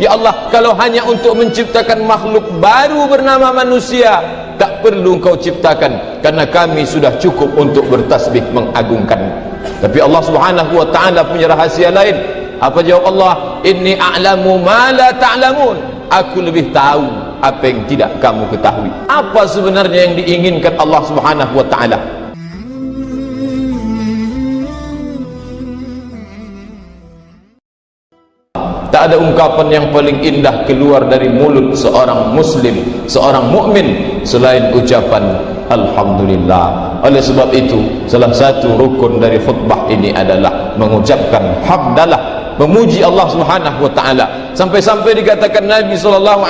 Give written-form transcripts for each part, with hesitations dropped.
Ya Allah, kalau hanya untuk menciptakan makhluk baru bernama manusia, tak perlu engkau ciptakan, karena kami sudah cukup untuk bertasbih mengagungkan. Tapi Allah Subhanahu wa ta'ala punya rahasia lain. Apa jawab Allah? Inni a'lamu ma la ta'lamun. Aku lebih tahu apa yang tidak kamu ketahui. Apa sebenarnya yang diinginkan Allah Subhanahu wa ta'ala? Tak ada ungkapan yang paling indah keluar dari mulut seorang muslim, seorang mukmin, selain ucapan Alhamdulillah. Oleh sebab itu, salah satu rukun dari khutbah ini adalah mengucapkan hamdalah, memuji Allah Subhanahu wa ta'ala. Sampai-sampai dikatakan Nabi SAW,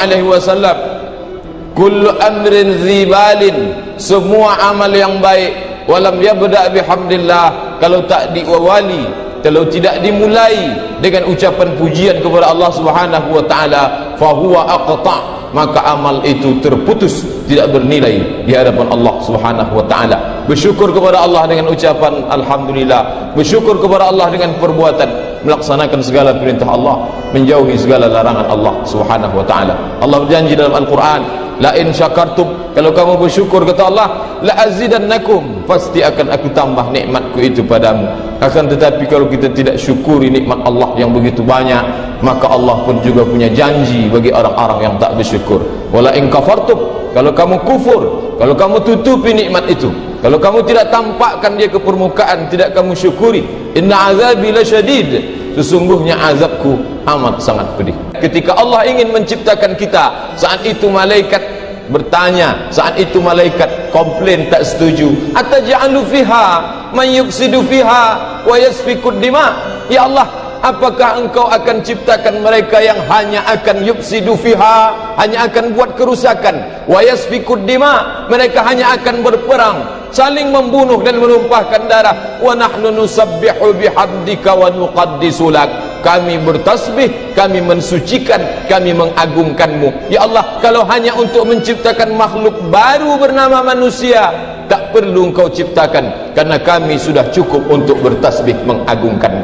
kullu amrin zibalin, semua amal yang baik, walam yabda bihamdillah, kalau tak diawali, kalau tidak dimulai dengan ucapan pujian kepada Allah Subhanahu wa ta'ala, fahuwa aqta', maka amal itu terputus, tidak bernilai di hadapan Allah Subhanahu wa ta'ala. Bersyukur kepada Allah dengan ucapan Alhamdulillah, bersyukur kepada Allah dengan perbuatan melaksanakan segala perintah Allah, menjauhi segala larangan Allah Subhanahu wa ta'ala. Allah berjanji dalam Al-Quran, la in syakartum, kalau kamu bersyukur kata Allah, la azidannakum, pasti akan aku tambah nikmatku itu padamu. Akan tetapi kalau kita tidak syukuri nikmat Allah yang begitu banyak, maka Allah pun juga punya janji bagi orang-orang yang tak bersyukur. Wala in kafartum, kalau kamu kufur, kalau kamu tutupi nikmat itu, kalau kamu tidak tampakkan dia ke permukaan, tidak kamu syukuri, inna azabi lasyadid, sesungguhnya azabku amat sangat pedih. Ketika Allah ingin menciptakan kita, saat itu malaikat bertanya, saat itu malaikat komplain, tak setuju. Ataj'alu fiha man yufsidu fiha wa yasfikud dima. Ya Allah, apakah engkau akan ciptakan mereka yang hanya akan yufsidu fiha, hanya akan buat kerusakan, wa yasfikud dima, mereka hanya akan berperang, saling membunuh dan menumpahkan darah. Wa nahnu nusabbihu bihamdika wa nuqaddisu lak, kami bertasbih, kami mensucikan, kami mengagungkanmu. Ya Allah, kalau hanya untuk menciptakan makhluk baru bernama manusia, tak perlu engkau ciptakan, karena kami sudah cukup untuk bertasbih mengagungkanmu.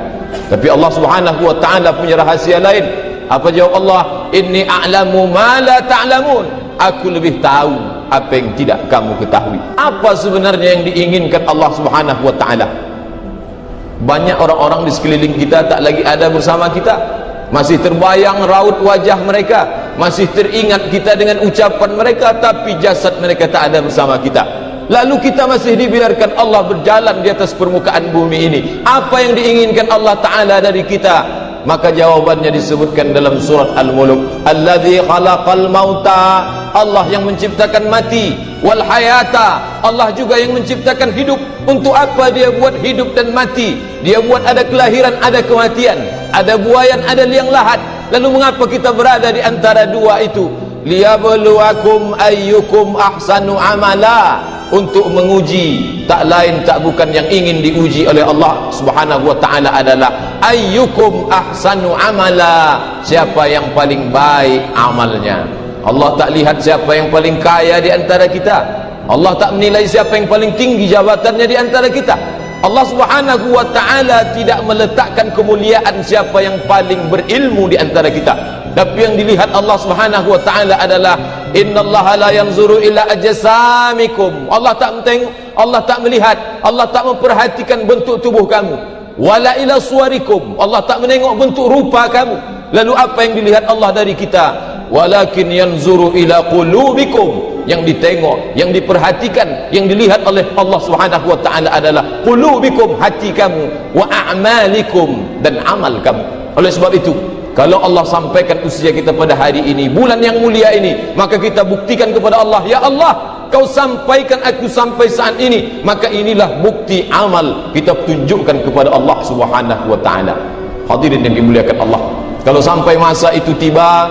Tapi Allah Subhanahu wa ta'ala punya rahasia lain. Apa jawab Allah? Inni a'lamu ma la ta'lamun. Aku lebih tahu apa yang tidak kamu ketahui. Apa sebenarnya yang diinginkan Allah Subhanahu wa ta'ala? Banyak orang-orang di sekeliling kita tak lagi ada bersama kita, masih terbayang raut wajah mereka, masih teringat kita dengan ucapan mereka, tapi jasad mereka tak ada bersama kita. Lalu kita masih dibiarkan Allah berjalan di atas permukaan bumi ini. Apa yang diinginkan Allah Ta'ala dari kita? Maka jawabannya disebutkan dalam surat Al-Mulk, alladzi khalaqal mauta, Allah yang menciptakan mati, wal hayata, Allah juga yang menciptakan hidup. Untuk apa dia buat hidup dan mati? Dia buat ada kelahiran, ada kematian, ada buayan, ada liang lahat. Lalu mengapa kita berada di antara dua itu? Liyabluwakum ayyukum ahsanu amala, untuk menguji, tak lain tak bukan yang ingin diuji oleh Allah Subhanahu wa ta'ala adalah ayyukum ahsanu amala, siapa yang paling baik amalnya. Allah tak lihat siapa yang paling kaya di antara kita, Allah tak menilai siapa yang paling tinggi jabatannya di antara kita. Allah Subhanahu wa ta'ala tidak meletakkan kemuliaan siapa yang paling berilmu di antara kita, tapi yang dilihat Allah Subhanahu wa ta'ala adalah innallaha la yanzuru ila ajsamikum. Allah tak mentengok, Allah tak melihat, Allah tak memperhatikan bentuk tubuh kamu. Wala ila suwarikum, Allah tak menengok bentuk rupa kamu. Lalu apa yang dilihat Allah dari kita? Walakin yanzuru ila qulubikum, yang ditengok, yang diperhatikan, yang dilihat oleh Allah Subhanahu wa ta'ala adalah qulubikum, hati kamu, wa a'malikum, dan amal kamu. Oleh sebab itu, kalau Allah sampaikan usia kita pada hari ini, bulan yang mulia ini, maka kita buktikan kepada Allah, ya Allah, kau sampaikan aku sampai saat ini, maka inilah bukti amal kita tunjukkan kepada Allah Subhanahu wa ta'ala. Hadirin yang dimuliakan Allah, kalau sampai masa itu tiba,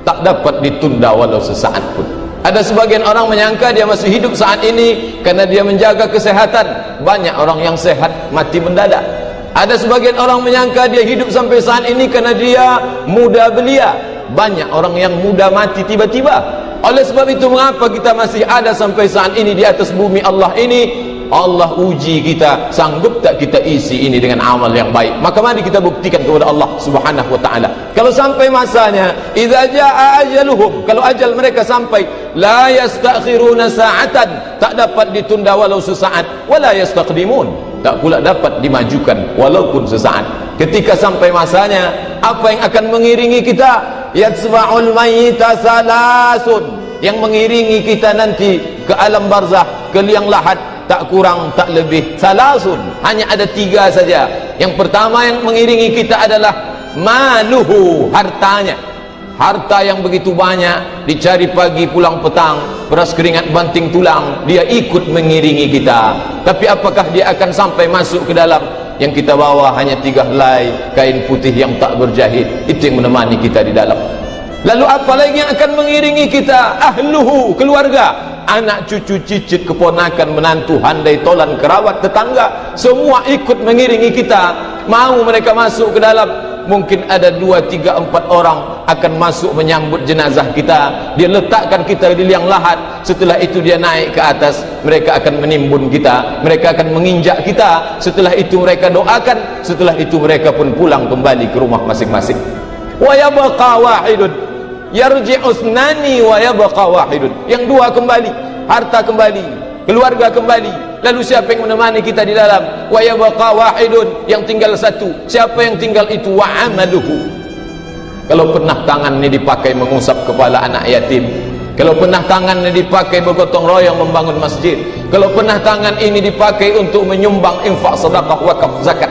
tak dapat ditunda walau sesaat pun. Ada sebagian orang menyangka dia masih hidup saat ini karena dia menjaga kesehatan. Banyak orang yang sehat mati mendadak. Ada sebagian orang menyangka dia hidup sampai saat ini karena dia muda belia. Banyak orang yang muda mati tiba-tiba. Oleh sebab itu, mengapa kita masih ada sampai saat ini di atas bumi Allah ini? Allah uji kita, sanggup tak kita isi ini dengan amal yang baik. Maka mari kita buktikan kepada Allah Subhanahu wa taala. Kalau sampai masanya, idza jaa ajaluhum, kalau ajal mereka sampai, la yastakhiruna sa'atan, tak dapat ditunda walau sesaat, wala yastaqdimun, tak pula dapat dimajukan walaupun sesaat. Ketika sampai masanya, apa yang akan mengiringi kita? Yatsba'ul mayyita salasun, yang mengiringi kita nanti ke alam barzakh, ke liang lahat, tak kurang tak lebih salasun, hanya ada 3 saja. Yang pertama yang mengiringi kita adalah maluhu, hartanya. Harta yang begitu banyak, dicari pagi pulang petang, beras keringat banting tulang, dia ikut mengiringi kita. Tapi apakah dia akan sampai masuk ke dalam? Yang kita bawa hanya 3 helai kain putih yang tak berjahit, itu yang menemani kita di dalam. Lalu apa lagi yang akan mengiringi kita? Ahluhu, keluarga, anak cucu cicit keponakan menantu handai tolan kerabat tetangga, semua ikut mengiringi kita. Mau mereka masuk ke dalam, mungkin ada 2, 3, 4 orang akan masuk menyambut jenazah kita. Dia letakkan kita di liang lahat, setelah itu dia naik ke atas, mereka akan menimbun kita, mereka akan menginjak kita, setelah itu mereka doakan, setelah itu mereka pun pulang kembali ke rumah masing-masing. Wa yabqa wahidun yarji'u ithnani wa yabqa wahidun, yang 2 kembali, harta kembali, keluarga kembali. Lalu siapa yang menemani kita di dalam? Wa yabqa wahidun, yang tinggal 1. Siapa yang tinggal itu? Wa amaluhu. Kalau pernah tangan ini dipakai mengusap kepala anak yatim, kalau pernah tangan ini dipakai bergotong royong membangun masjid, kalau pernah tangan ini dipakai untuk menyumbang infak, sedekah, wakaf, zakat,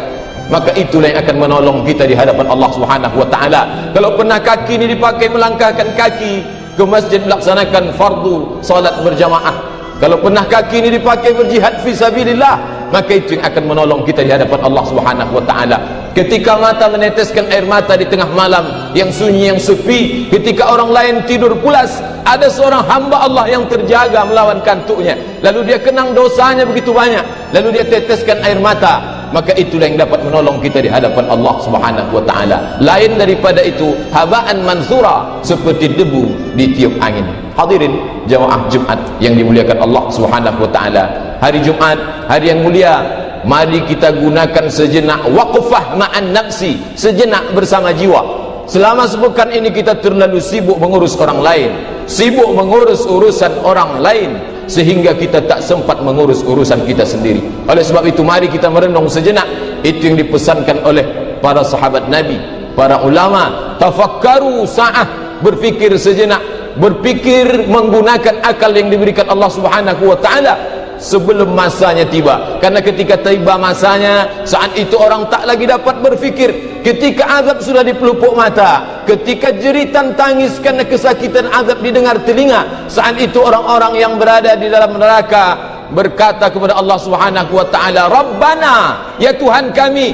maka itulah yang akan menolong kita di hadapan Allah Subhanahu wa taala. Kalau pernah kaki ini dipakai melangkahkan kaki ke masjid melaksanakan fardu salat berjamaah, kalau pernah kaki ini dipakai berjihad fi sabilillah, maka itu yang akan menolong kita di hadapan Allah Subhanahu wa taala. Ketika mata meneteskan air mata di tengah malam yang sunyi, yang sepi, ketika orang lain tidur pulas, ada seorang hamba Allah yang terjaga melawan kantuknya, lalu dia kenang dosanya begitu banyak, lalu dia teteskan air mata, maka itulah yang dapat menolong kita di hadapan Allah Subhanahu wa taala. Lain daripada itu, haba'an mansura, seperti debu ditiup angin. Hadirin jamaah Jumat yang dimuliakan Allah Subhanahu wa taala, hari Jumat, hari yang mulia, mari kita gunakan sejenak waqfah ma'an nafsi, sejenak bersama jiwa. Selama sepekan ini kita terlalu sibuk mengurus orang lain, sibuk mengurus urusan orang lain, sehingga kita tak sempat mengurus urusan kita sendiri. Oleh sebab itu mari kita merenung sejenak. Itu yang dipesankan oleh para sahabat Nabi, para ulama. Tafakkaru sa'ah, berfikir sejenak, berfikir menggunakan akal yang diberikan Allah Subhanahu wa taala sebelum masanya tiba. Karena ketika tiba masanya, saat itu orang tak lagi dapat berfikir. Ketika azab sudah di pelupuk mata, ketika jeritan tangis karena kesakitan azab didengar telinga, saat itu orang-orang yang berada di dalam neraka berkata kepada Allah Subhanahu wa taala, Rabbana, ya Tuhan kami,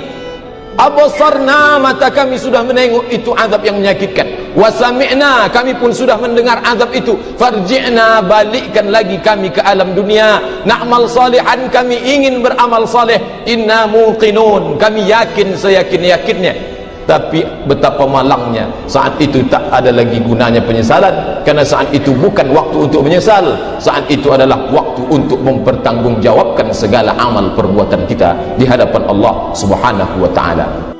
abasarna, mata kami sudah menengok itu azab yang menyakitkan, wa sami'na, kami pun sudah mendengar azab itu, farji'na, balikkan lagi kami ke alam dunia, na'mal salihan, kami ingin beramal saleh, inna muqinun, kami yakin seyakin-yakinnya. Tapi betapa malangnya, saat itu tak ada lagi gunanya penyesalan, karena saat itu bukan waktu untuk menyesal, saat itu adalah waktu untuk mempertanggungjawabkan segala amal perbuatan kita di hadapan Allah Subhanahu wa taala.